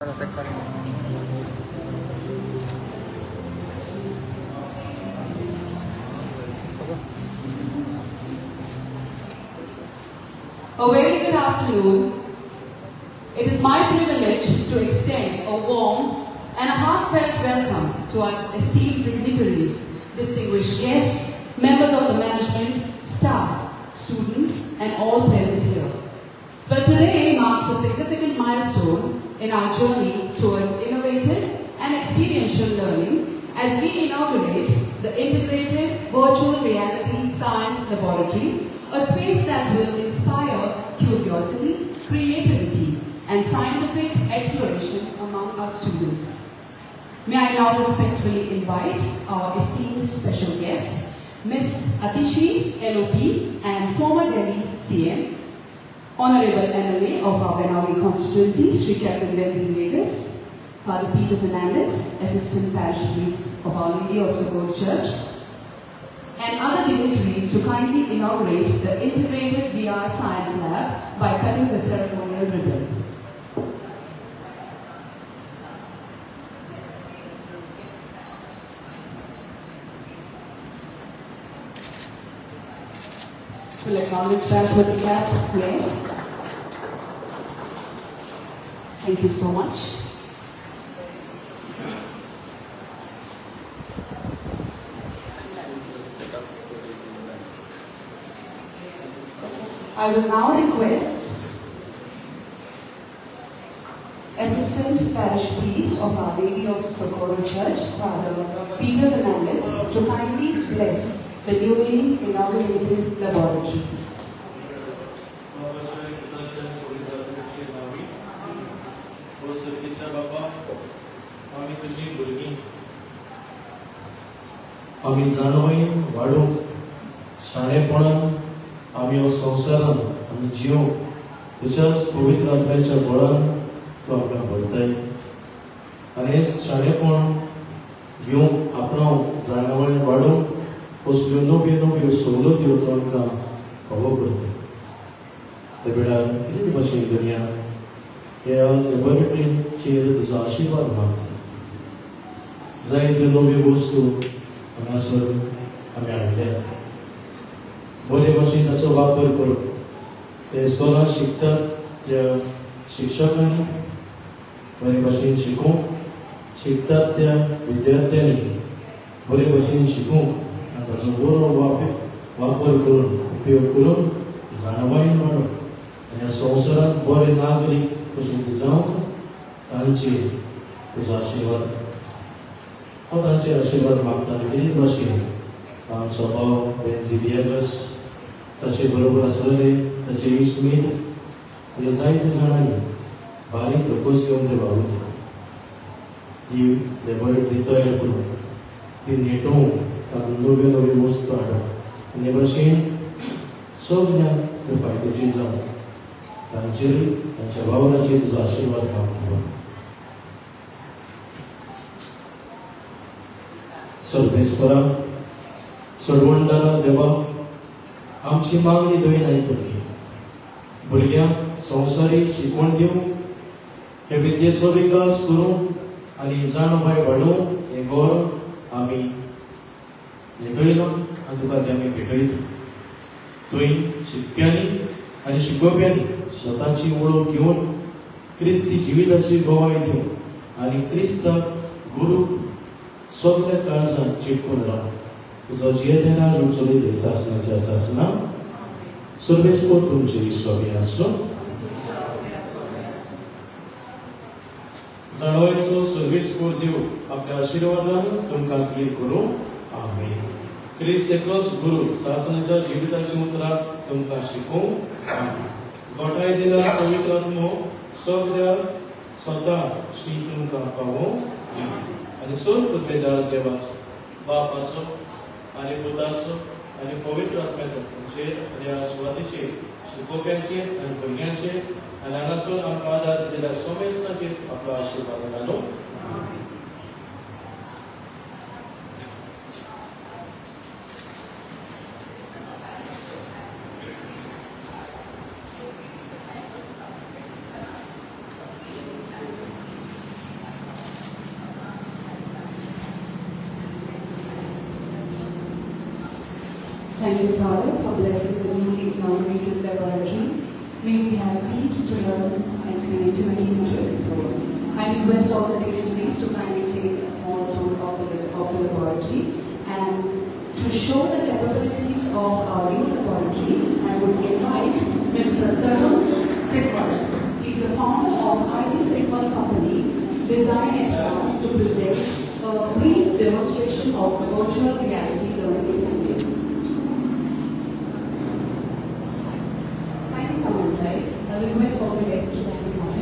A very good afternoon. It is my privilege to extend a warm and a heartfelt welcome to our esteemed dignitaries, distinguished guests, members of the management, staff, students, and all present here. But today marks a significant milestone in our journey towards innovative and experiential learning as we inaugurate the Integrated Virtual Reality Science Laboratory, a space that will inspire curiosity, creativity, and scientific exploration among our students. May I now respectfully invite our esteemed special guest, Ms. Atishi, LOP, and former Delhi CM, Honorable MLA of our Venzy constituency, Sri Captain Venzy Viegas, Father Peter Fernandez, Assistant Parish Priest of Our Lady of Socorro Church, and other dignitaries to kindly inaugurate the Integrated VR Science Lab by cutting the ceremonial ribbon. We'll acknowledge that with a clap, yes. Thank you so much. I will now request Assistant Parish Priest of Our Lady of Socorro Church, Father Peter Fernandez, to kindly bless the newly inaugurated laboratory. आमी जाणवून वाडूंक शाणेपणान आमी हो संवसारान आमी जिवंक तुज्याच पवित्र आत्म्याच्या बळान तूं आमकां भरताय आनी हें शाणेपण घेवंक आपणाव जाणवून वाडूंक कसल्यो नव्यो सवलत्यो तूं आमकां फावो करताय. त्या वेळार कितें भाशेन दुनिया ह्या लॅबॉरेटरीचेर तुजो आशिर्वाद मागता. जायत्यो नव्यो वस्तू हांगासर आमी हाडल्या. बरे भाशेन ताचो वापर करप. ते इस्कॉलांत शिकतात त्या शिक्षकांनी बरे भाशेन शिकूंक, शिकतात त्या विद्यार्थ्यांनी बरे भाशेन शिकूंक आनी ताचो बरो वापर करून उपयोग करून जाणवायेन वाडप आनी ह्या संवसारांत बरे नागरीक कशे जावंक तांचेर तुजो आशिर्वाद. हांव तांचेर आशिर्वाद मागता आनी कितें भाशेन आमचो भाव वेन्झी विएगास ताचे बरोबर आसलेले ताचे इश्टमीत हे जायते जाणांनी बारीक तोकस घेवन ते वावुरले. ही लॅबॉरेटरी तयार करून ती नेटोवंक तातूंत नव्यो नव्यो वस्तू हाडप आनी हे भाशेन सगळ्यांक त्यो फायद्याची जावं तांचेर तांच्या वावराचेर तुजो आशिर्वाद मागता. सर्वेस्परा चडवणदारा देवा आमची मागणी तुवें आयकली. भुरग्यांक संवसारी शिकवण दिवंक हे विद्येचो विकास करूंक आनी जाणवाय वाडोवंक हें गौरव आमी निभयलां आनी तुका तें आमी भेटयता. तुवें शिकप्यांनी आनी शिकोवप्यांनी स्वताची वळख घेवन क्रिस्ती जिविताची गोवाय दिवंक आनी क्रिस्ताक गुरूक सगळ्या काळजांत चिटकून राव. तुजो जियेते राज उंचोलीत हे सासणाच्या सासना सर्वेस्पर तुमचे इस्वाबी आसो. जाणवायचो सर्वेस्पर देव आपल्या आशिर्वादान तुमकां क्लीन करूं. आमेन. क्रिस्त एकलोच गुरू सासणाच्या जिविताची उतरां तुमकां शिकोवंक. आमेन. गोठाय दिला पवित्र आत्मो सगळ्या स्वता श्री तुमकां पावोवंक. आनी सोड कृपेदार देवाचो बापाचो आनी पुताचो आनी पवित्र आत्म्याचो तुमचेर आनी ह्या सुवातेचेर शिकोवप्यांचेर आनी भुरग्यांचेर आनी हांगासर आमकां आदार दिलेल्या सोमेस्ताचेर आपलो आशिर्वाद घालो. Thank you, Father, for blessing the newly inaugurated laboratory. May we have peace to learn and creativity to explore. I request all the dignitaries to kindly take a small tour of the laboratory, and to show the capabilities of our new laboratory, I would invite Mr. Tarun Sitwal. He is the founder of IT Sitwal Company, Design XR, to present a brief demonstration of virtual reality learning experience. Kindly come inside. I request all the guests to kindly come in.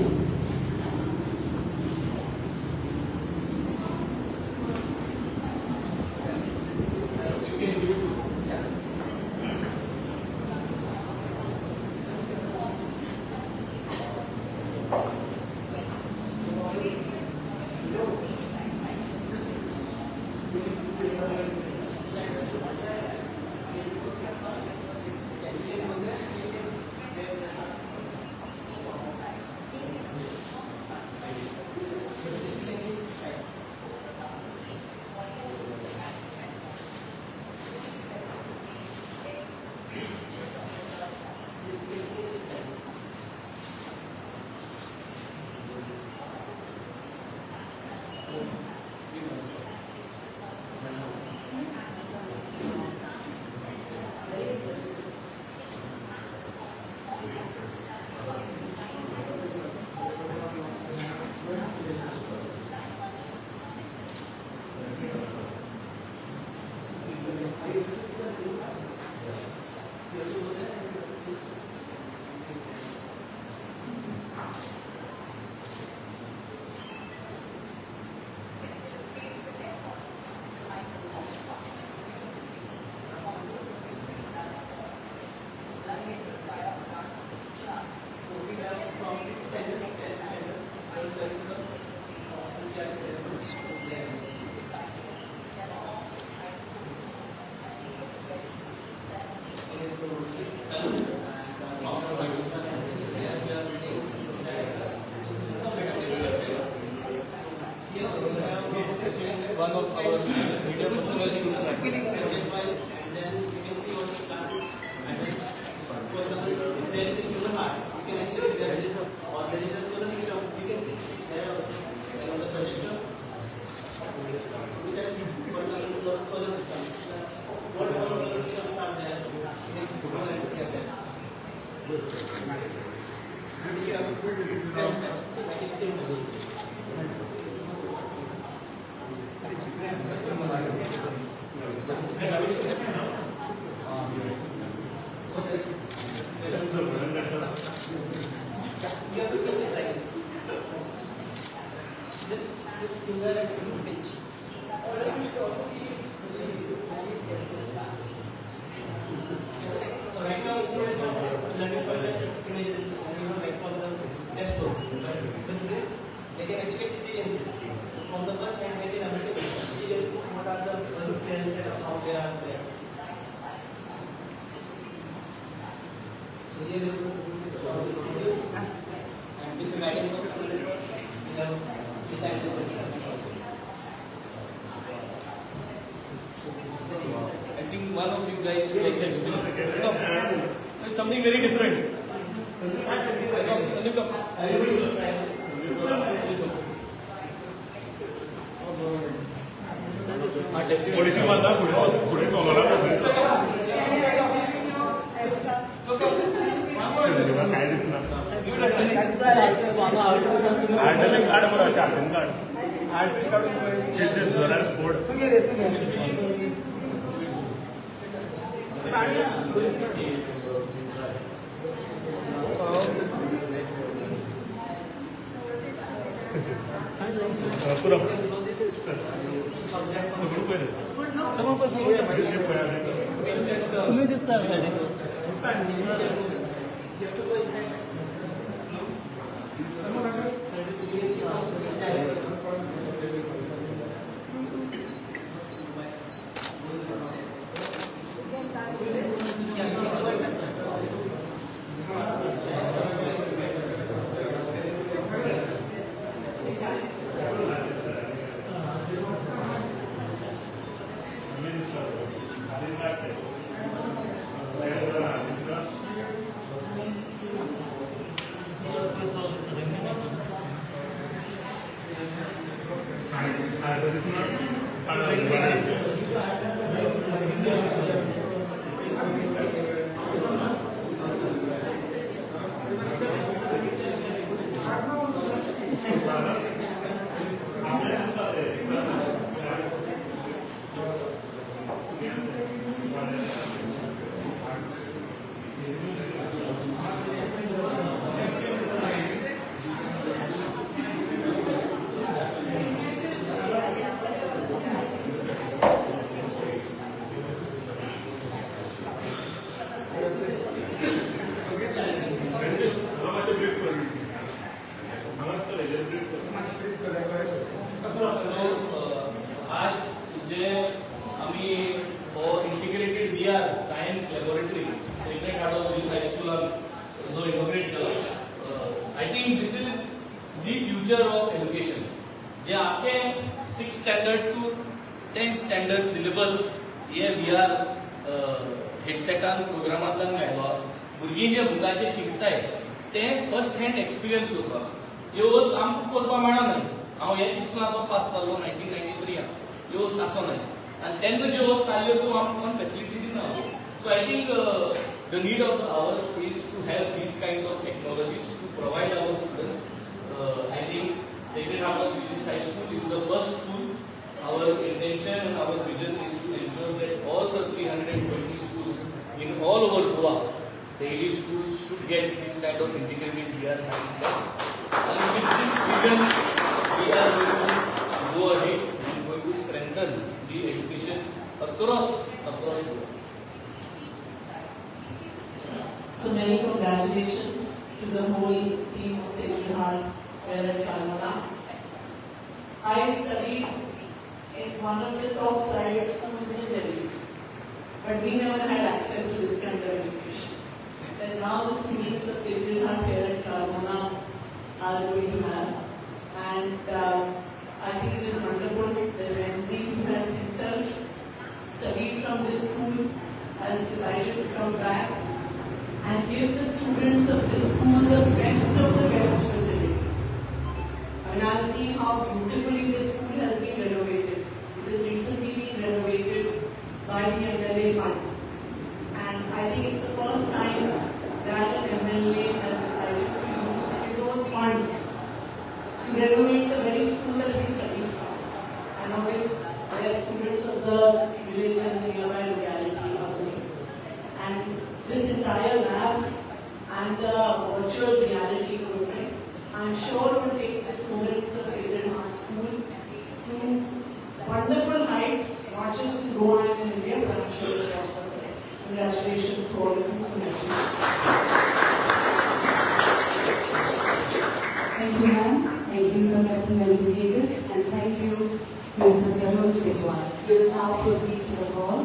One of our media personnel should practically identify, and then you can see what the class is. For example, if there is a human heart, you can actually, there is a, or there is a solar system, you can see there on the projector, which has, for example, solar system. What all solar systems are there? You can see one and there. And you have press like a screen. Just finger and pinch. So right now it's learning for the images, like for the test course. With this, they can actually experience it. So from the first hand, they can able to experience what are the cells and how they are there. So here is the and with the guidance of the professor, we have designed the I think one of you guys should also explain. It's something very different. Sandeep, come. everybody should try this. थोडीशी माझा पुढे चालवला काय दिसणार artist card बरं artist card artist card board पुरा तुम्ही दिसता आज जे आम्ही integrated VR science laboratory Sacred Heart of this हायस्कूलान जो इनॉग्रेट केला, I think this is the future of education. जे आखे 6th standard to 10th standard syllabus हे VR हेडसेटान प्रोग्रामांतल्यान घायलो. भुरगीं जे बुकाचे शिकताय ते फर्स्ट हँड एक्सपिरियन्स करपाक ह्यो वस्त आमकां करपाक मेळना. हांव हे क्लास पास जाल्लो 1993 ह्यो वस्त आसोनाय आनी तेन्ना ज्यो वस्त आसल्यो त्यो आमकां फॅसिलिटी दिना. So I think the need of our is to have these kind of technologies to provide our students. I think Sacred Heart of this high school is the first school. Our intention and our vision is to ensure that all the 320 schools in all over Goa, the elite schools, should get this kind of integrated VR science labs. And with this vision, we are going to go ahead and going to strengthen the education across Goa. So many congratulations to the whole team of Sacred Heart here at Carmona. I studied in one of the top private schools in Delhi, but we never had access to this kind of education. And now the students of Sacred Heart here at Carmona are going to have. And I think it is wonderful that Venzy, who has himself studied from this school, has decided to come back and give the students of this school the best of the best facilities. And I've seen how beautifully this school has been renovated. This has recently been renovated by the MLA fund. And I think it's the first time that an MLA has decided to use his own funds to renovate the very school that we studied from. And always there are students of the village and the nearby locality are going. And this entire lab and the virtual reality program, I'm sure will take the students of Sacred Heart School to wonderful heights, not just in Goan and India, but I'm sure across the world. Congratulations to all of you. Thank you, ma'am. Thank you, Sir Captain Viegas, and thank you, Mr. General Sekwa. We will now proceed to the hall.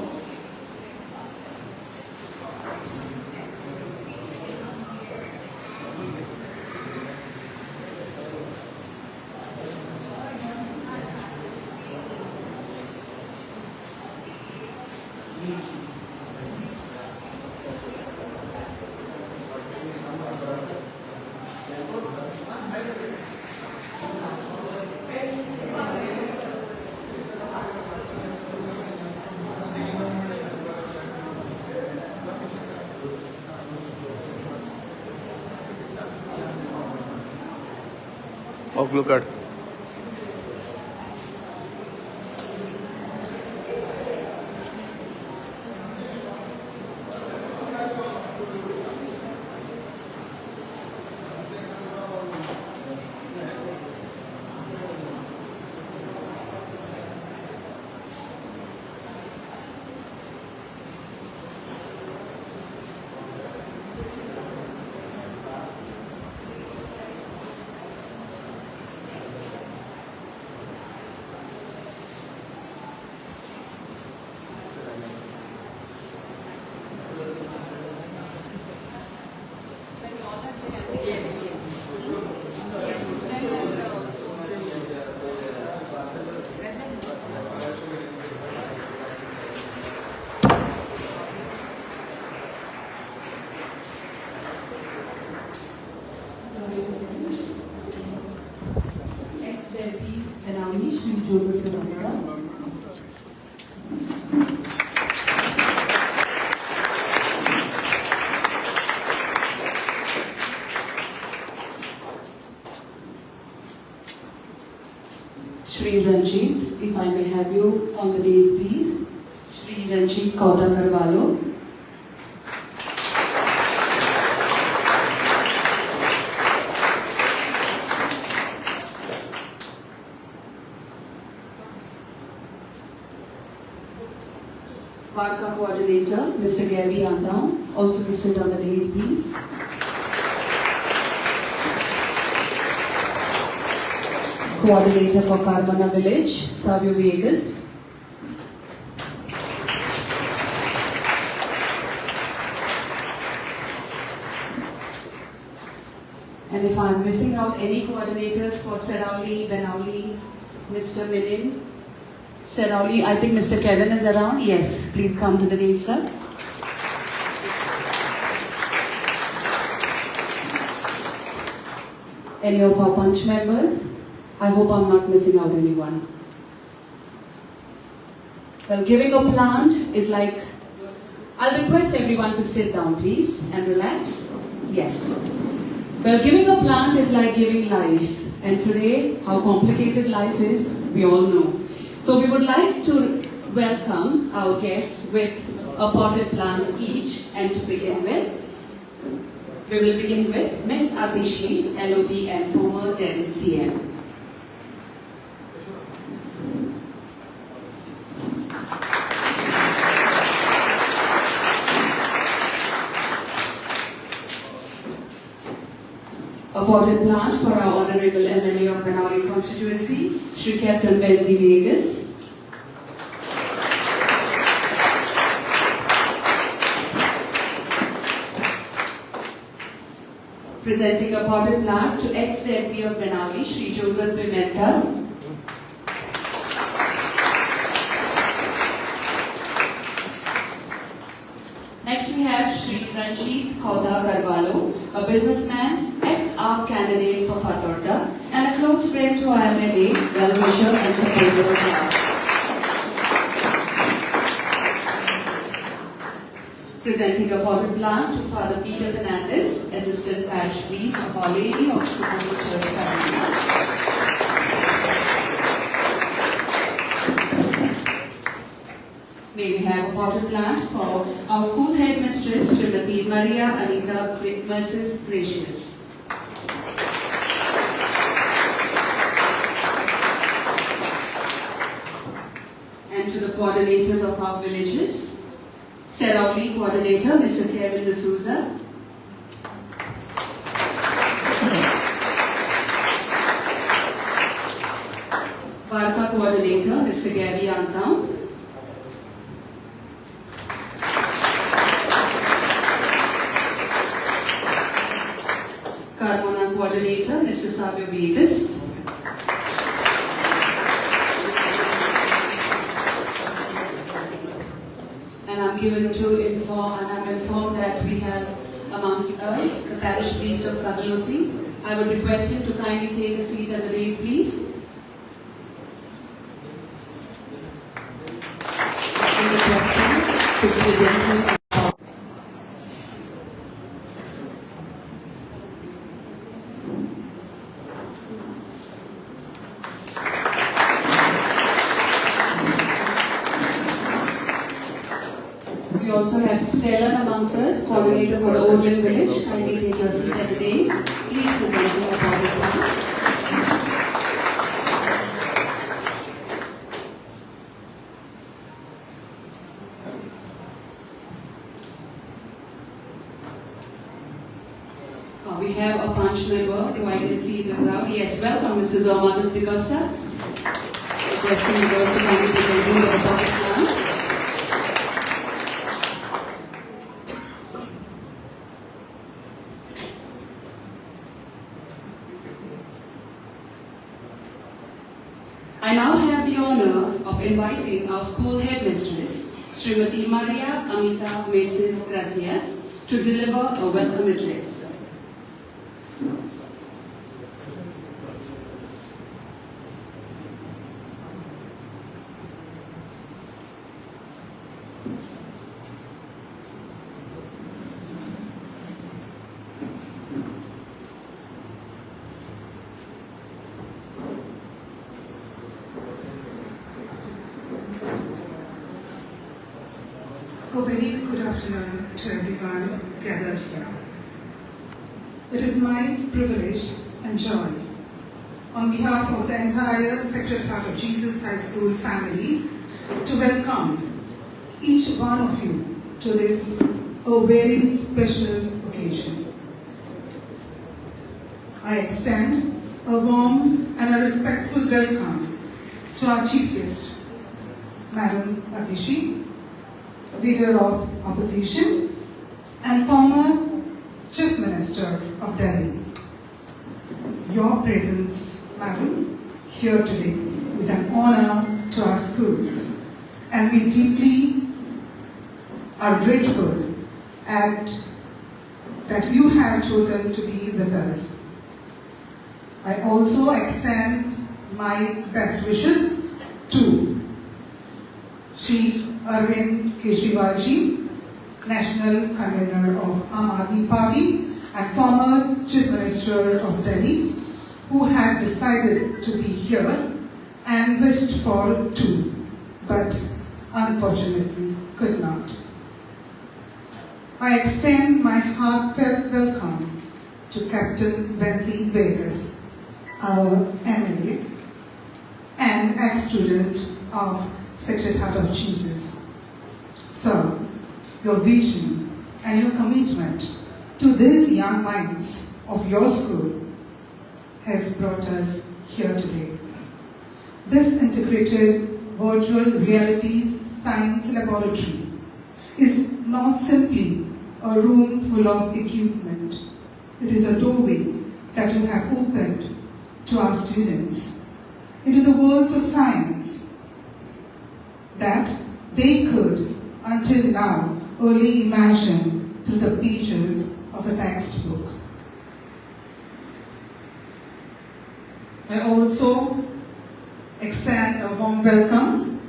Look at. Ex-MP Benali, Shri Joseph Carmona. Shri Ranjit, if I may have you on the days please. Shri Ranjit Kauda Carvalho. Varka Coordinator, Mr. Gary Andam, also be sit on the days please. Coordinator for Carmona Village, Savio Viegas. And if I'm missing out any coordinators for Serauli, Benauli, Mr. Milin, Serauli, I think Mr. Kevin is around. Yes, please come to the day, sir. Any of our punch members? I hope I'm not missing out anyone. Well, giving a plant is like, I'll request everyone to sit down please and relax. Yes. Well, giving a plant is like giving life. And today, how complicated life is, we all know. So we would like to welcome our guests with a potted plant each, and to begin with, we will begin with Miss Atishi, LOB and former Delhi CM. A potted plant for our Honorable MLA of Benauli constituency, Shri Captain Venzy Viegas. Presenting a potted plant to ex-MP of Benauli, Shri Joseph Pimenta. Next we have Shri Ranjit Kauda Carvalho, a businessman, ex-ARC candidate for Fatorda, and a close friend to our MLA, well-wisher and supporter of our. Presenting a potted plant to Father Peter Fernandez, Assistant Parish Priest of Our Lady of Supreme Church, Carmona. May we have a potted plant for our school headmistress, Srimati Maria Anita Merces Gracious. And to the coordinators of our villages, Serauli Coordinator, Mr. Kevin D'Souza. Varka Coordinator, Mr. Gary Andam. Carmona Coordinator, Mr. Savio Viegas. And I'm informed that we have amongst us the Parish Priest of Kavalosi. I would request him to kindly take a seat at the dais, please. And request him to present him. We also have Stella amongst us, coordinator for the Oldland Village. Kindly take your seat at the dais. Please present your potted plant. We have a punch member who I can see in the crowd. Yes, welcome Mrs. Amatus de Costa. Requesting you to kindly present your potted plant. I now have the honor of inviting our school headmistress, Srimati Maria Amita Merces Gracias, to deliver a welcome address. A very good afternoon to everyone gathered here. It is my privilege and joy, on behalf of the entire Sacred Heart of Jesus High School family, to welcome each one of you to this a very special occasion. I extend a warm and a respectful welcome to our Chief Guest, Madam Atishi, Leader of Opposition and former Chief Minister of Delhi. Your presence, Madam, here today is an honor to our school, and we deeply are grateful that you have chosen to be with us. I also extend my best wishes to Shri Arvind Kejriwalji, National Convener of Aam Aadmi Party and former Chief Minister of Delhi, who had decided to be here and wished for two, but unfortunately could not. I extend my heartfelt welcome to Captain Venzy Viegas, our MLA and ex-student of Sacred Heart of Jesus. Sir, your vision and your commitment to these young minds of your school has brought us here today. This integrated virtual reality science laboratory is not simply a room full of equipment. It is a doorway that you have opened to our students into the worlds of science that they could, until now, only imagine through the pages of a textbook. I also extend a warm welcome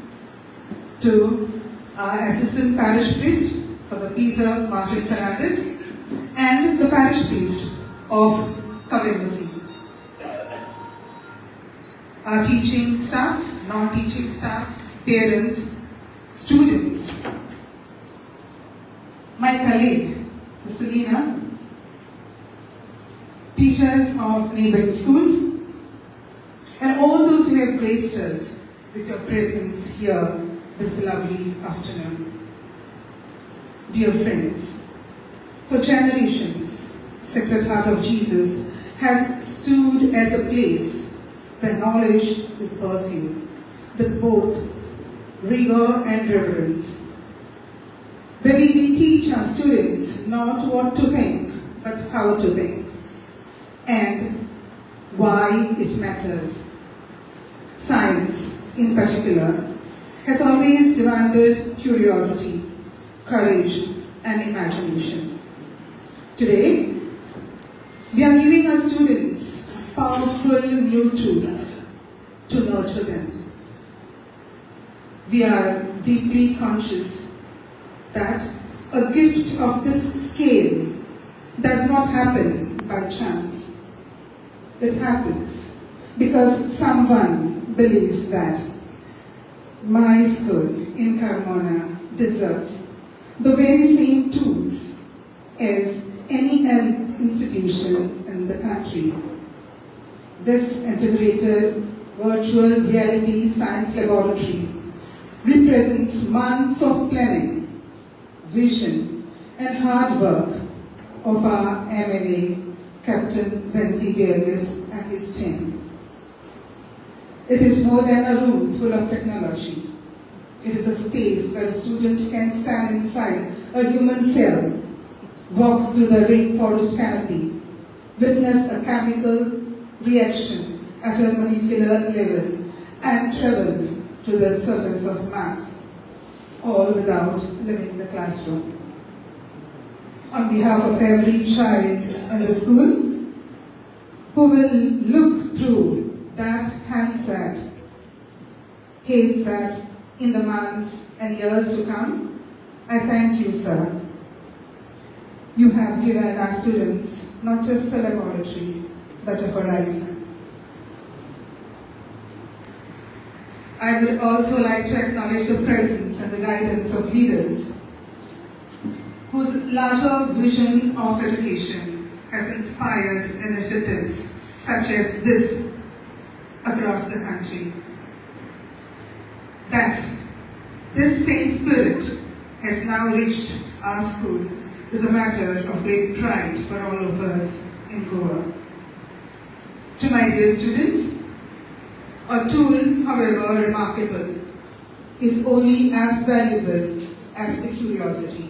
to our Assistant Parish Priest for the Peter Martin Fernandez and the Parish Priest of Kavemasi. Our teaching staff, non-teaching staff, parents, students, my colleague, Sister Lina, teachers of neighboring schools, and all those who have graced us with your presence here this lovely afternoon. Dear friends, for generations, Sacred Heart of Jesus has stood as a place where knowledge is pursued with both rigor and reverence, where we teach our students not what to think, but how to think, and why it matters. Science, in particular, has always demanded curiosity, courage, and imagination. Today, we are giving our students powerful new tools to nurture them. We are deeply conscious that a gift of this scale does not happen by chance. It happens because someone believes that my school in Carmona deserves the very same tools as any institution in the country. This integrated virtual reality science laboratory represents months of planning, vision, and hard work of our MLA, Captain Venzy Viegas and his team. It is more than a room full of technology. It is a space where a student can stand inside a human cell, walk through the rainforest canopy, witness a chemical reaction at a molecular level, and travel to the surface of Mars, all without leaving the classroom. On behalf of every child in the school who will look through that handset, headset in the months and years to come, I thank you, sir. You have given our students not just a laboratory, but a horizon. I would also like to acknowledge the presence and the guidance of leaders whose larger vision of education has inspired initiatives such as this across the country. That this same spirit has now reached our school is a matter of great pride for all of us in Goa. To my dear students, a tool, however remarkable, is only as valuable as the curiosity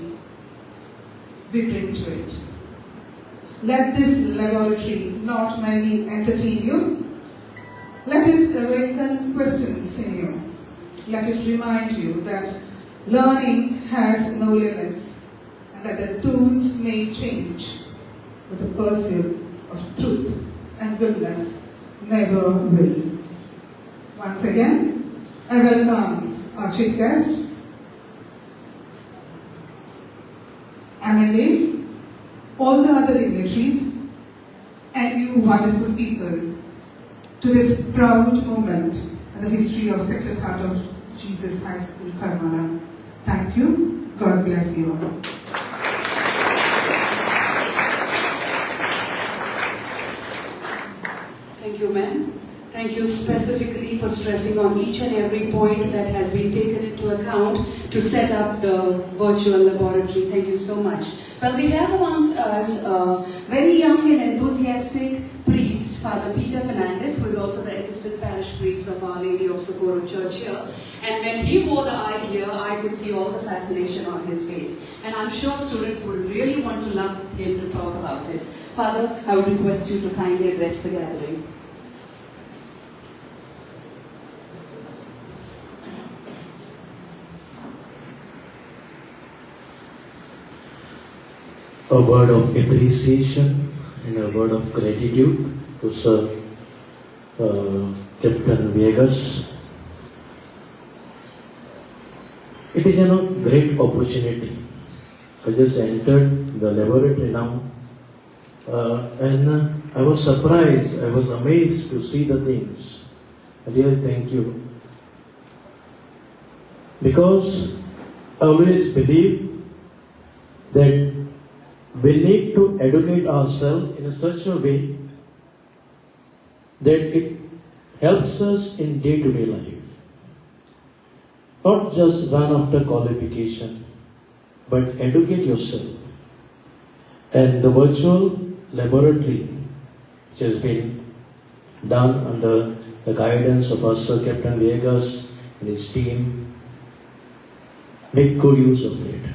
we bring to it. Let this laboratory not merely entertain you, let it awaken questions in you. Let it remind you that learning has no limits and that the tools may change, but the pursuit of truth and goodness never will. Once again, I welcome our chief guest, MLA, all the other dignitaries, and you wonderful people to this proud moment in the history of Sacred Heart of Jesus High School, Carmona. Thank you. God bless you all. Thank you, ma'am. Thank you specifically for stressing on each and every point that has been taken into account to set up the virtual laboratory. Thank you so much. Well, we have amongst us a very young and enthusiastic priest, Father Peter Fernandez, who is also the assistant parish priest of Our Lady of Socorro Church here. And when he wore the idea, I could see all the fascination on his face. And I'm sure students would really want to love him to talk about it. Father, I would request you to kindly address the gathering. A word of appreciation and a word of gratitude to Sir Captain Viegas. It is a great opportunity. I just entered the laboratory now and I was surprised, I was amazed to see the things. I really thank you. Because I always believe that we need to educate ourselves in such a way that it helps us in day-to-day life. Not just run after qualification, but educate yourself. And the virtual laboratory, which has been done under the guidance of our Sir Captain Viegas and his team, make good use of it.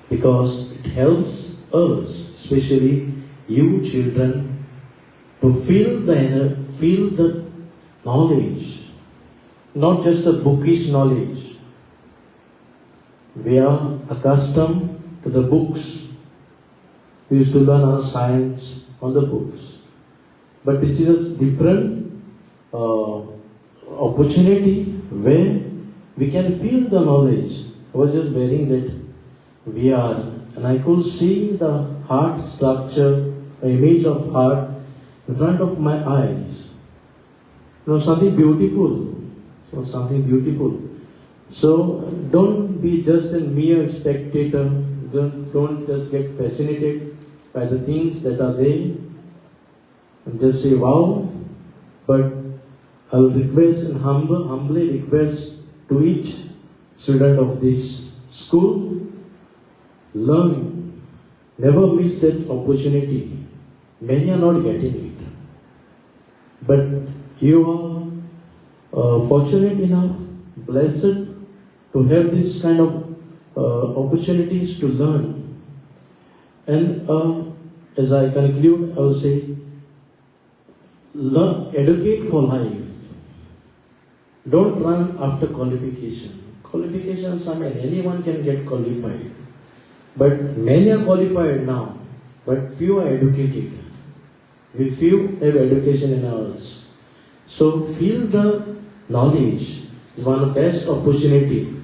Because it helps us, especially you children, to feel the knowledge, not just the bookish knowledge. We are accustomed to the books. We used to learn our science on the books. But this is a different opportunity where we can feel the knowledge. I was just wearing that VR and I could see the heart structure, the image of heart in front of my eyes. Something beautiful. Something beautiful. So don't be just a mere spectator. Don't just get fascinated by the things that are there and just say wow. But I will request and humbly request to each student of this school, learn. Never miss that opportunity. Many are not getting it. But you are fortunate enough, blessed to have this kind of opportunities to learn. And as I conclude, I will say, learn, educate for life. Don't run after qualification. Qualifications, anyone can get qualified. But many are qualified now, but few are educated. We few have education in ours. So feel the knowledge is one of the best opportunity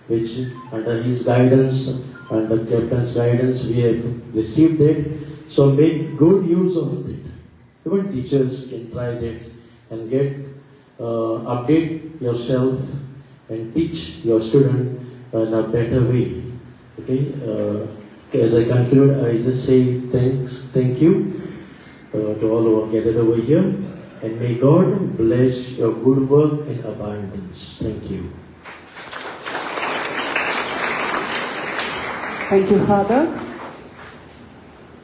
which under his guidance, under Captain's guidance, we have received it. So make good use of it. Even teachers can try that and get update yourself and teach your student in a better way. Okay, As I conclude, I just say thank you to all who are gathered over here, and may God bless your good work in abundance. Thank you. Thank you, Father.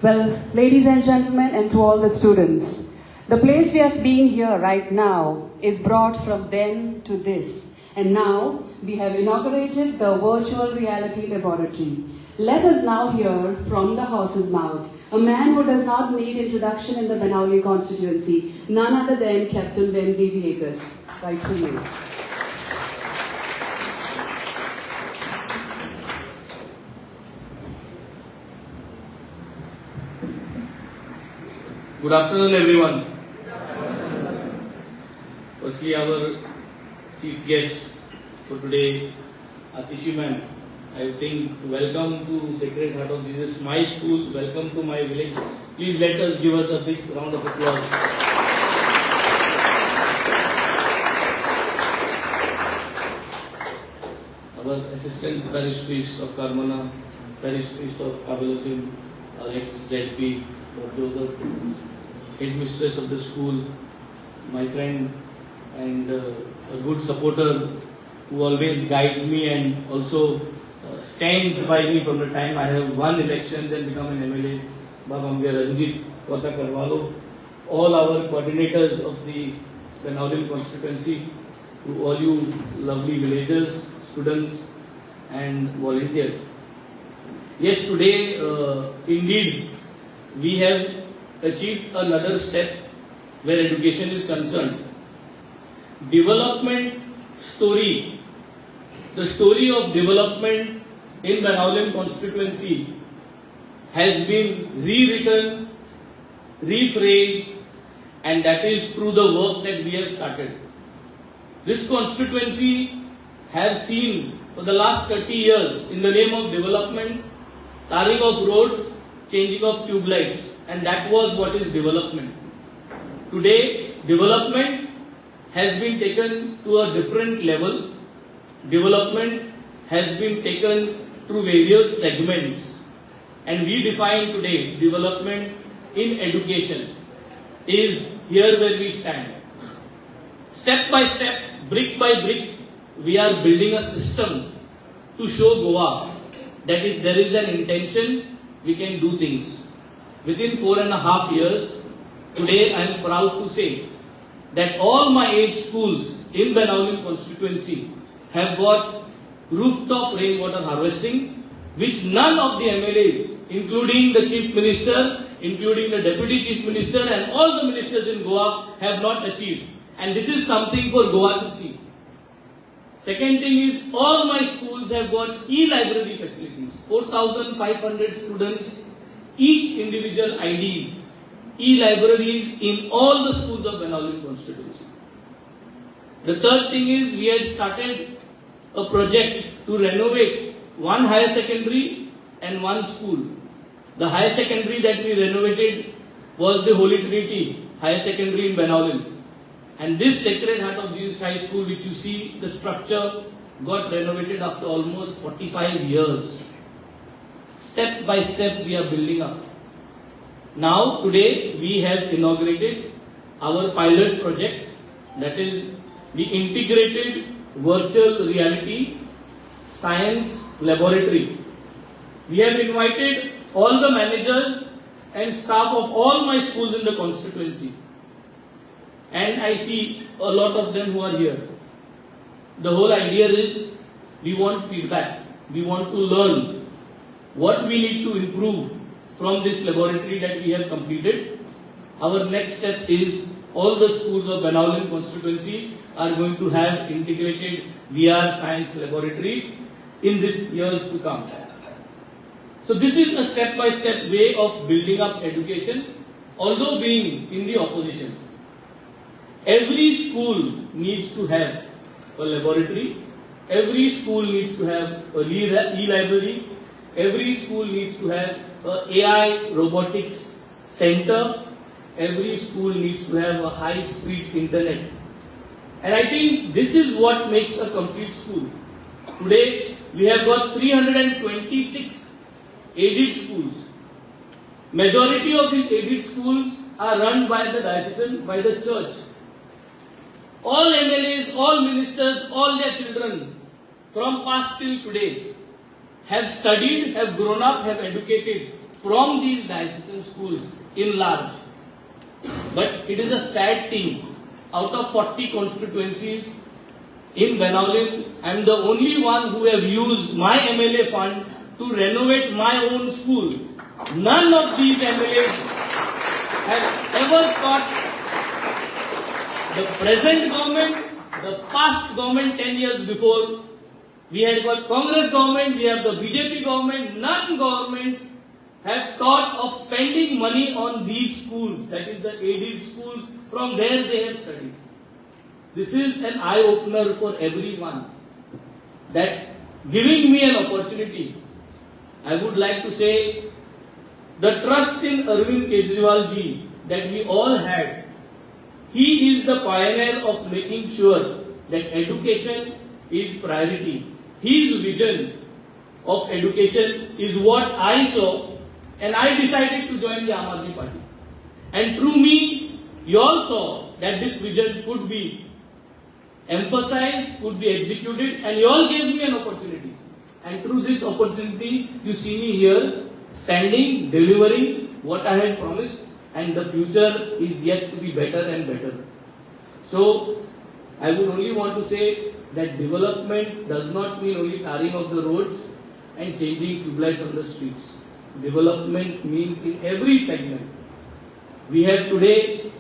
Well, ladies and gentlemen, and to all the students, the place we are being here right now is brought from then to this. And now we have inaugurated the virtual reality laboratory. Let us now hear from the horse's mouth a man who does not need introduction in the Banauli constituency, none other than Captain Venzy Viegas. Right for you. Good afternoon, everyone. Firstly, our chief guest for today, Atishi ma'am. I think welcome to Sacred Heart of Jesus, my school. Welcome to my village. Please let us give us a big round of applause. Our assistant parish priest of Carmona, parish priest of Kabelosim, our ex-ZP, Lord Joseph, headmistress of the school, my friend and a good supporter who always guides me and also stands by me from the time I have won elections and become an MLA, Babamge Ranjit, Kota Karwalo, all our coordinators of the Banauli constituency, to all you lovely villagers, students and volunteers. Yes, today indeed we have achieved another step where education is concerned. Development story, the story of development in Banauli constituency has been rewritten, rephrased, and that is through the work that we have started. This constituency has seen for the last 30 years, in the name of development, tarring of roads, changing of tube lights, and that was what is development. Today, development has been taken to a different level. Development has been taken through various segments, and we define today development in education is here where we stand. Step by step, brick by brick, we are building a system to show Goa that if there is an intention, we can do things. Within 4.5 years, today I am proud to say that all my 8 schools in Banauli constituency have got rooftop rainwater harvesting, which none of the MLAs, including the Chief Minister, including the Deputy Chief Minister and all the ministers in Goa have not achieved. And this is something for Goa to see. Second thing is, all my schools have got e-library facilities. 4,500 students, each individual IDs, e-libraries in all the schools of Banauli constituency. The third thing is, we had started a project to renovate one higher secondary and one school. The higher secondary that we renovated was the Holy Trinity Higher Secondary in Banauli. And this Sacred Heart of Jesus High School, which you see, the structure got renovated after almost 45 years. Step by step, we are building up. Now, today, we have inaugurated our pilot project, that is the Integrated Virtual Reality Science Laboratory. We have invited all the managers and staff of all my schools in the constituency. And I see a lot of them who are here. The whole idea is, we want feedback. We want to learn what we need to improve from this laboratory that we have completed. Our next step is, all the schools of Banauli constituency are going to have integrated VR science laboratories in this years to come. So this is a step-by-step way of building up education, although being in the opposition. Every school needs to have a laboratory, every school needs to have a e-library, every school needs to have an AI robotics center, every school needs to have a high-speed internet. And I think this is what makes a complete school. Today, we have got 326 aided schools. Majority of these aided schools are run by the diocesan, by the church. All MLAs, all ministers, all their children from past till today have studied, have grown up, have educated from these diocesan schools in large. But it is a sad thing. Out of 40 constituencies in Benaulim, I am the only one who have used my MLA fund to renovate my own school. None of these MLAs have ever thought the present government, the past government 10 years before. We had got Congress government, we have the BJP government. None governments have thought of spending money on these schools, that is the aided schools. From there they have studied. This is an eye-opener for everyone. That giving me an opportunity, I would like to say, the trust in Arvind Kejriwal ji that we all had, he is the pioneer of making sure that education is priority. His vision of education is what I saw, and I decided to join the Aam Aadmi Party. And through me, you all saw that this vision could be emphasized, could be executed, and you all gave me an opportunity. And through this opportunity, you see me here, standing, delivering what I had promised, and the future is yet to be better and better. So, I would only want to say that development does not mean only tarring of the roads and changing tube lights on the streets. Development means in every segment. We have today,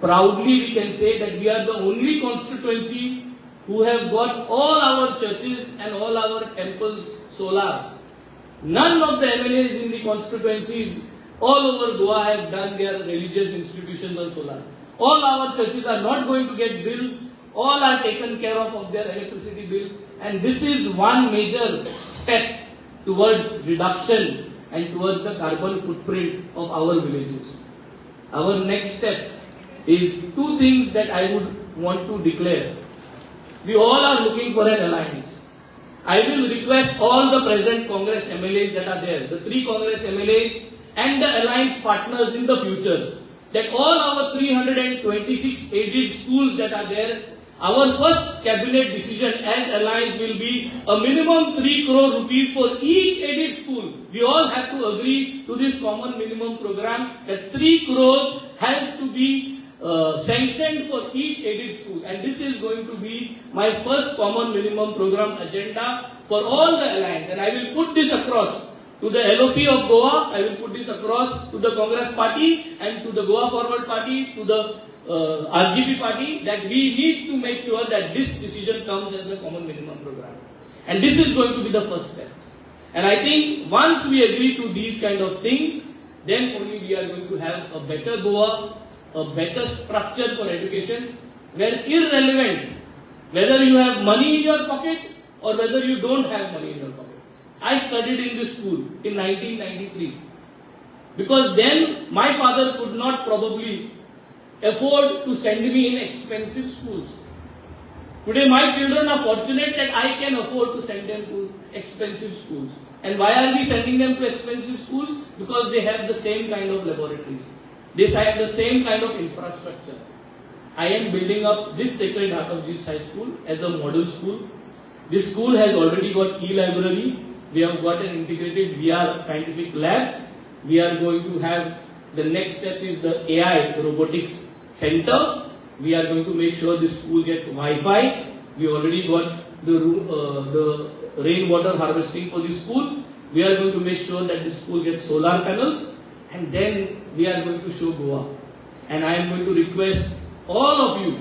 proudly we can say that we are the only constituency who have got all our churches and all our temples solar. None of the MLAs in the constituencies all over Goa have done their religious institutions on solar. All our churches are not going to get bills. All are taken care of their electricity bills. And this is one major step towards reduction and towards the carbon footprint of our villages. Our next step is two things that I would want to declare. We all are looking for an alliance. I will request all the present Congress MLAs that are there, the 3 Congress MLAs and the alliance partners in the future, that all our 326 aided schools that are there, our first cabinet decision as alliance will be a minimum 3 crore rupees for each aided school. We all have to agree to this common minimum program that 3 crores has to be sanctioned for each aided school, and this is going to be my first common minimum program agenda for all the alliance. And I will put this across to the LOP of Goa, I will put this across to the Congress party and to the Goa Forward party, to the RGP party, that we need to make sure that this decision comes as a common minimum program. And this is going to be the first step. And I think once we agree to these kind of things, then only we are going to have a better Goa, a better structure for education, where irrelevant whether you have money in your pocket or whether you don't have money in your pocket. I studied in this school in 1993 because then my father could not probably afford to send me in expensive schools. Today my children are fortunate that I can afford to send them to expensive schools. And why are we sending them to expensive schools? Because they have the same kind of laboratories. They have the same kind of infrastructure. I am building up this Sacred Heart of Jesus High School as a model school. This school has already got e-library. We have got an integrated VR scientific lab. We are going to have, the next step is the AI robotics center. We are going to make sure this school gets Wi-Fi. We already got the rainwater harvesting for this school. We are going to make sure that this school gets solar panels. And then we are going to show Goa. And I am going to request all of you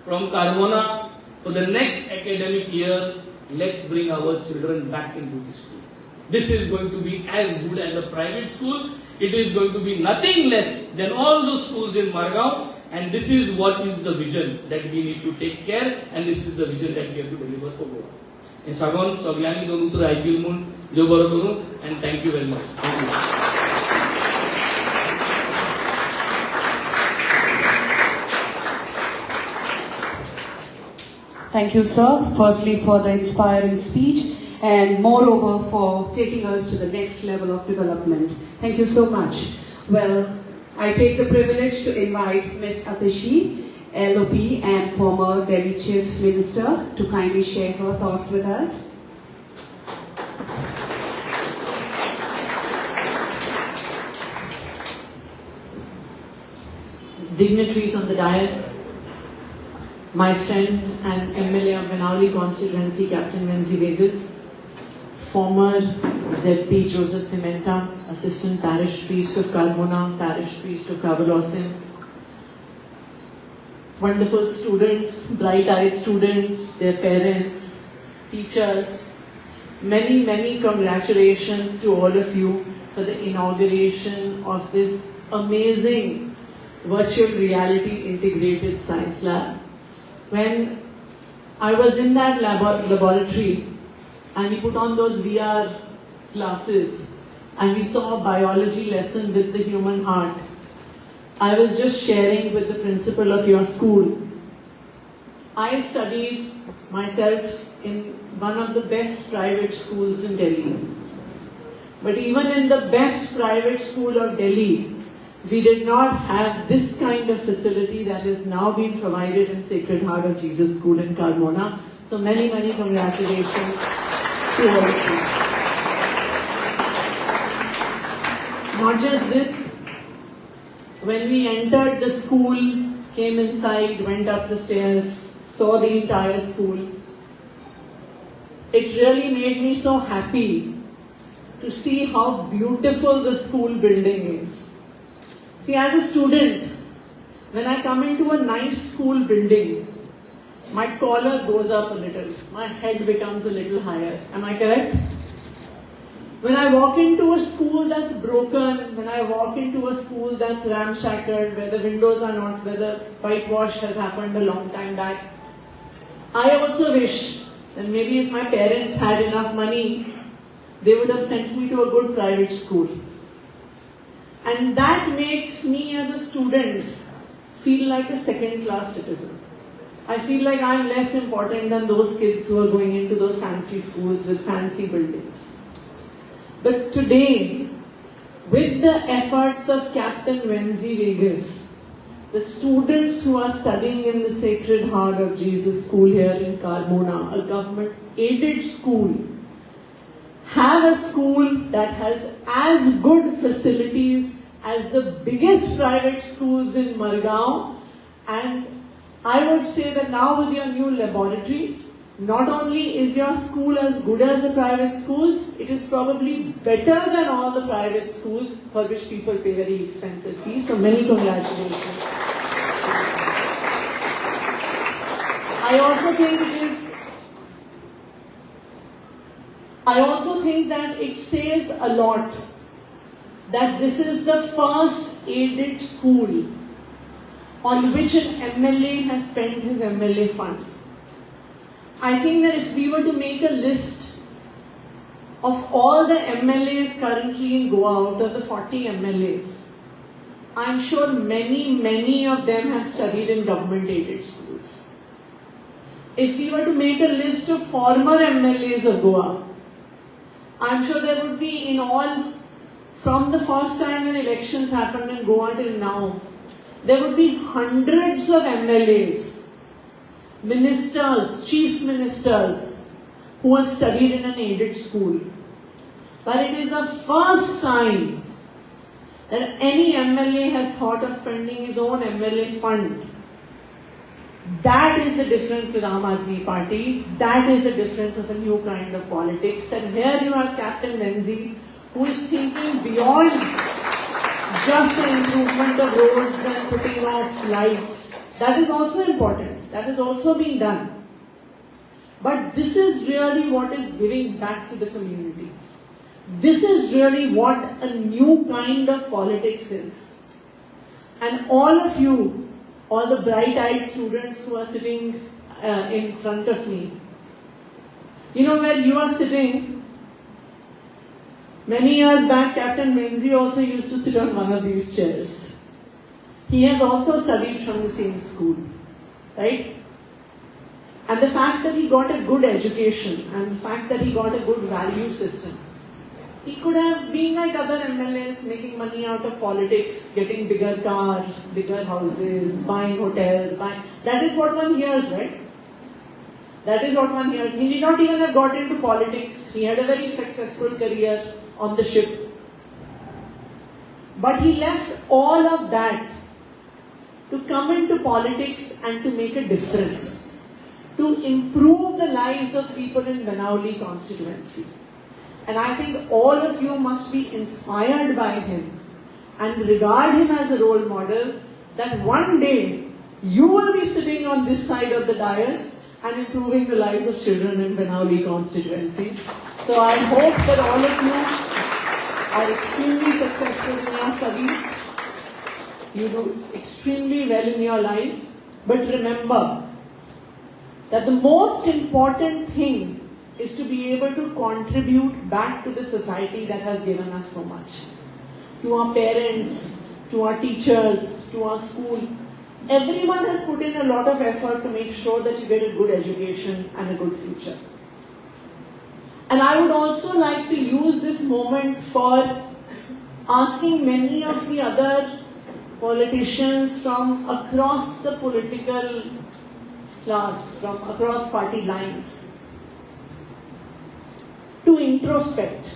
from Carmona, for the next academic year, let's bring our children back into this school. This is going to be as good as a private school. It is going to be nothing less than all those schools in Margao. And this is what is the vision that we need to take care. And this is the vision that we have to deliver for Goa. And Sagon, Sogyani, Donutra, Aikil Mun, Joborokonu, and thank you very much. Thank you. Thank you, sir, firstly for the inspiring speech. and moreover for taking us to the next level of development. Thank you so much. Well, I take the privilege to invite Ms. Atishi, LOP and former Delhi Chief Minister, to kindly share her thoughts with us. Dignitaries on the dais, my friend and MLA of Venzy constituency, Captain Venzy Viegas, former ZP Joseph Pimenta, Assistant Parish Priest of Carmona, Parish Priest of Cavalosin, wonderful students, bright-eyed students, their parents, teachers, many congratulations to all of you for the inauguration of this amazing virtual reality integrated science lab. When I was in that laboratory and we put on those VR classes and we saw a biology lesson with the human heart, I was just sharing with the principal of your school. I studied myself in one of the best private schools in Delhi. But even in the best private school of Delhi, we did not have this kind of facility that is now being provided in Sacred Heart of Jesus School in Carmona. So many congratulations to all of you. Not just this, when we entered the school, came inside, went up the stairs, saw the entire school, it really made me so happy to see how beautiful the school building is. See, as a student, when I come into a nice school building, my collar goes up a little, my head becomes a little higher. Am I correct? When I walk into a school that's broken, when I walk into a school that's ramshackled, where the windows are not, where the whitewash has happened a long time back, I also wish that maybe if my parents had enough money, they would have sent me to a good private school. And that makes me as a student feel like a second-class citizen. I feel like I'm less important than those kids who are going into those fancy schools with fancy buildings. But today, with the efforts of Captain Venzy Viegas, the students who are studying in the Sacred Heart of Jesus School here in Carmona, a government-aided school, have a school that has as good facilities as the biggest private schools in Margao. And I would say that now with your new laboratory, not only is your school as good as the private schools, it is probably better than all the private schools for which people pay very expensive fees. So many congratulations. I also think that it says a lot that this is the first aided school on which an MLA has spent his MLA fund. I think that if we were to make a list of all the MLAs currently in Goa, out of the 40 MLAs, I'm sure many of them have studied in government-aided schools. If we were to make a list of former MLAs of Goa, I'm sure there would be in all, from the first time when elections happened in Goa till now, there would be hundreds of MLAs, ministers, chief ministers, who have studied in an aided school. But it is the first time that any MLA has thought of spending his own MLA fund. That is the difference with Aam Aadmi Party. That is the difference of a new kind of politics. And here you have Captain Venzy, who is thinking beyond just the improvement of roads and putting off lights. That is also important. That is also being done. But this is really what is giving back to the community. This is really what a new kind of politics is. And all of you, all the bright-eyed students who are sitting in front of me, you know where you are sitting, many years back, Captain Venzy also used to sit on one of these chairs. He has also studied from the same school, right? and the fact that he got a good education, and the fact that he got a good value system. He could have been like other MLAs, making money out of politics, getting bigger cars, bigger houses, buying hotels, that is what one hears, right? That is what one hears. He did not even have got into politics. He had a very successful career on the ship. But he left all of that to come into politics and to make a difference, to improve the lives of people in Banauli constituency. And I think all of you must be inspired by him and regard him as a role model, that one day you will be sitting on this side of the dais and improving the lives of children in Banauli constituency. So I hope that all of you are extremely successful in your studies. You do extremely well in your lives. But remember that the most important thing is to be able to contribute back to the society that has given us so much. To our parents, to our teachers, to our school. Everyone has put in a lot of effort to make sure that you get a good education and a good future. And I would also like to use this moment for asking many of the other politicians from across the political class, from across party lines, to introspect.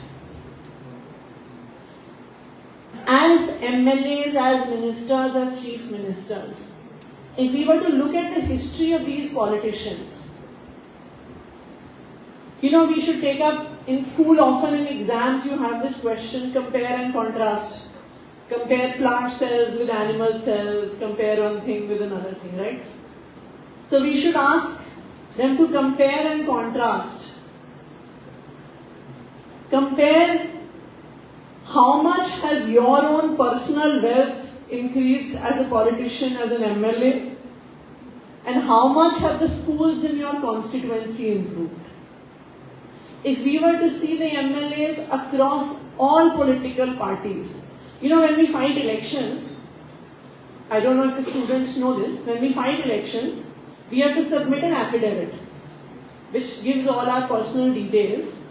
As MLAs, as ministers, as chief ministers, if we were to look at the history of these politicians, we should take up in school, often in exams, you have this question, compare and contrast. Compare plant cells with animal cells, compare one thing with another thing, right? So we should ask them to compare and contrast. Compare how much has your own personal wealth increased as a politician, as an MLA, and how much have the schools in your constituency improved. If we were to see the MLAs across all political parties, when we fight elections, I don't know if the students know this, when we fight elections, we have to submit an affidavit, which gives all our personal details.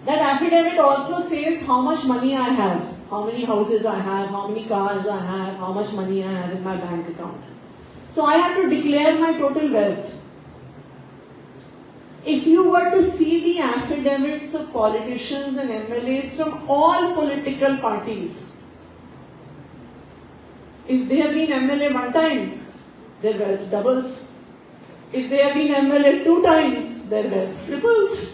That affidavit also says how much money I have, how many houses I have, how many cars I have, how much money I have in my bank account. So I have to declare my total wealth. If you were to see the affidavits of politicians and MLAs from all political parties, if they have been MLA one time, their wealth doubles. If they have been MLA 2 times, their wealth triples.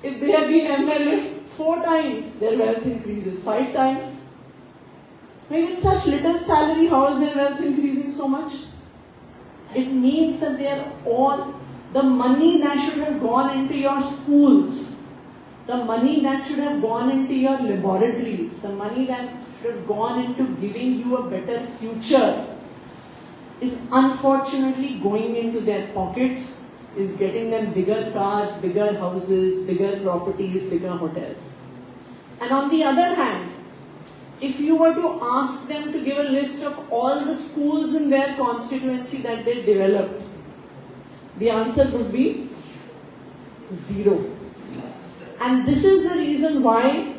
If they have been MLA 4 times, their wealth increases 5 times. With such little salary, how is their wealth increasing so much? It means that they are all, the money that should have gone into your schools, the money that should have gone into your laboratories, the money that should have gone into giving you a better future, is unfortunately going into their pockets, is getting them bigger cars, bigger houses, bigger properties, bigger hotels. And on the other hand, if you were to ask them to give a list of all the schools in their constituency that they developed, the answer would be 0. And this is the reason why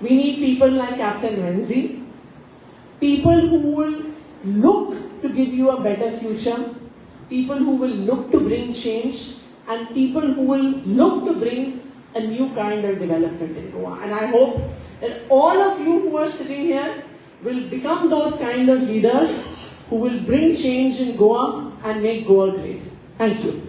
we need people like Captain Venzy, people who will look to give you a better future, people who will look to bring change, and people who will look to bring a new kind of development in Goa. And I hope that all of you who are sitting here will become those kind of leaders who will bring change in Goa and make Goa great. Thank you.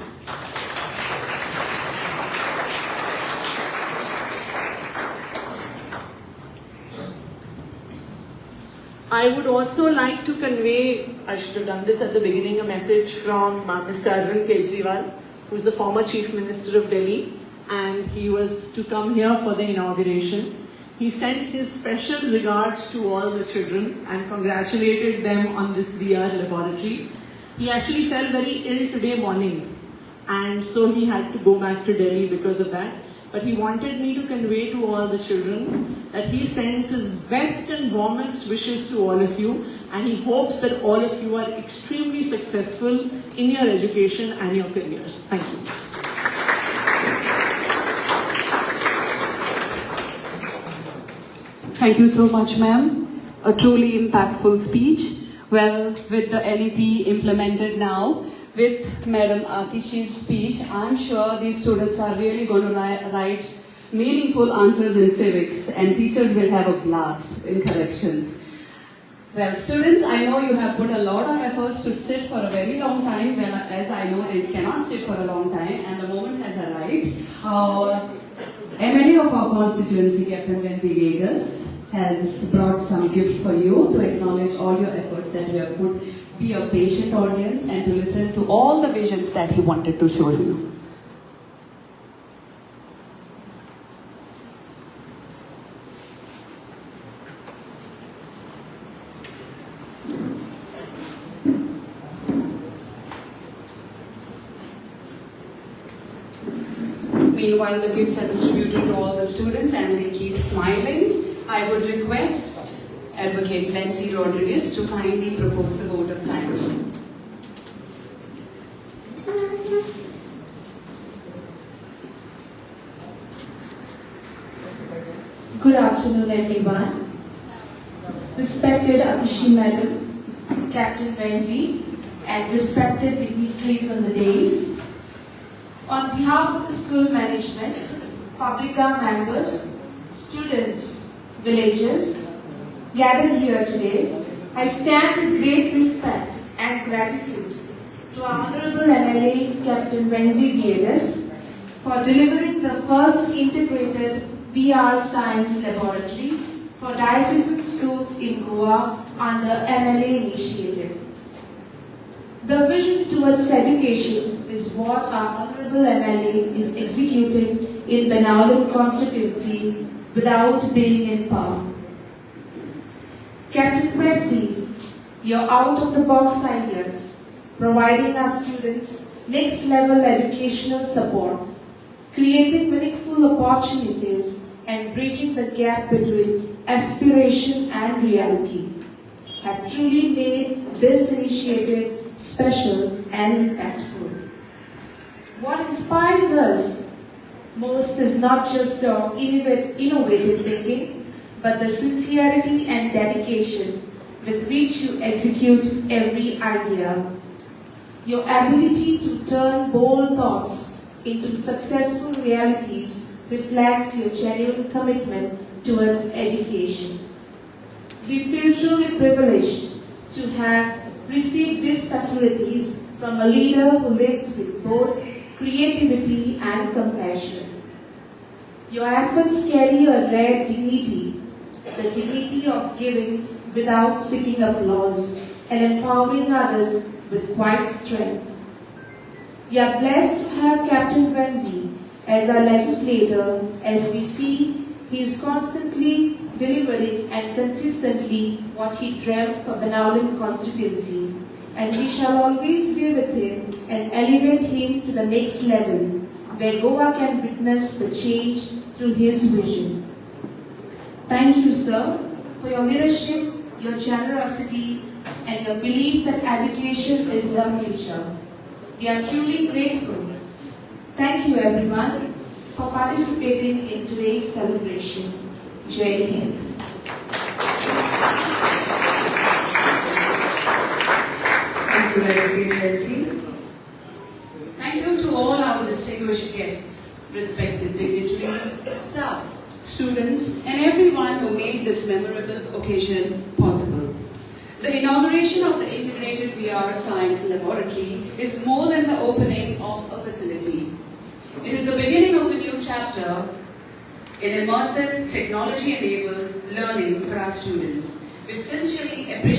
I would also like to convey, I should have done this at the beginning, a message from Mr. Arvind Kejriwal, who is the former Chief Minister of Delhi, and he was to come here for the inauguration. He sent his special regards to all the children and congratulated them on this VR laboratory. He actually felt very ill today morning, and so he had to go back to Delhi because of that. but he wanted me to convey to all the children that he sends his best and warmest wishes to all of you, and he hopes that all of you are extremely successful in your education and your careers. Thank you. Thank you so much, ma'am. A truly impactful speech. Well, with the NEP implemented now, with Madam Atishi's speech, I'm sure these students are really going to write meaningful answers in civics, and teachers will have a blast in corrections. Well, students, I know you have put a lot of efforts to sit for a very long time, well, as I know it cannot sit for a long time, and the moment has arrived. MLA of our constituency, Captain Venzy Viegas, has brought some gifts for you to acknowledge all your efforts that you have put. Be a patient audience and to listen to all the visions that he wanted to show you. Meanwhile, the gifts are distributed to all the students and they keep smiling. I would request Advocate Venzy Rodriguez to kindly propose the vote of thanks. Good afternoon, everyone. Respected Atishi Madam, Captain Venzy, and respected dignitaries on the dais. On behalf of the school management, Publica members, students, villagers, gathered here today, I stand with great respect and gratitude to our Honorable MLA Captain Venzy Viegas for delivering the first integrated VR Science Laboratory for diocesan schools in Goa under MLA initiative. The vision towards education is what our Honorable MLA is executing in Benaulim constituency without being in power. Captain Venzy, your out-of-the-box ideas, providing our students next-level educational support, creating meaningful opportunities, and bridging the gap between aspiration and reality, have truly made this initiative special and impactful. What inspires us most is not just our innovative thinking, but the sincerity and dedication with which you execute every idea. Your ability to turn bold thoughts into successful realities reflects your genuine commitment towards education. We feel truly privileged to have received these facilities from a leader who lives with both creativity and compassion. Your efforts carry a rare dignity, the dignity of giving without seeking applause and empowering others with quiet strength. We are blessed to have Captain Venzy as our legislator, as we see he is constantly delivering and consistently what he dreamt for Benaulim constituency, and we shall always be with him and elevate him to the next level, where Goa can witness the change through his vision. Thank you, sir, for your leadership, your generosity, and your belief that education is the future. We are truly grateful. Thank you, everyone, for participating in today's celebration. Jai Hind. Thank you, Advocate Venzy. Thank you to all our distinguished guests, respected dignitaries, staff, students, and everyone who made this memorable occasion possible. The inauguration of the Integrated VR Science Laboratory is more than the opening of a facility. It is the beginning of a new chapter in immersive, technology-enabled learning for our students. We sincerely appreciate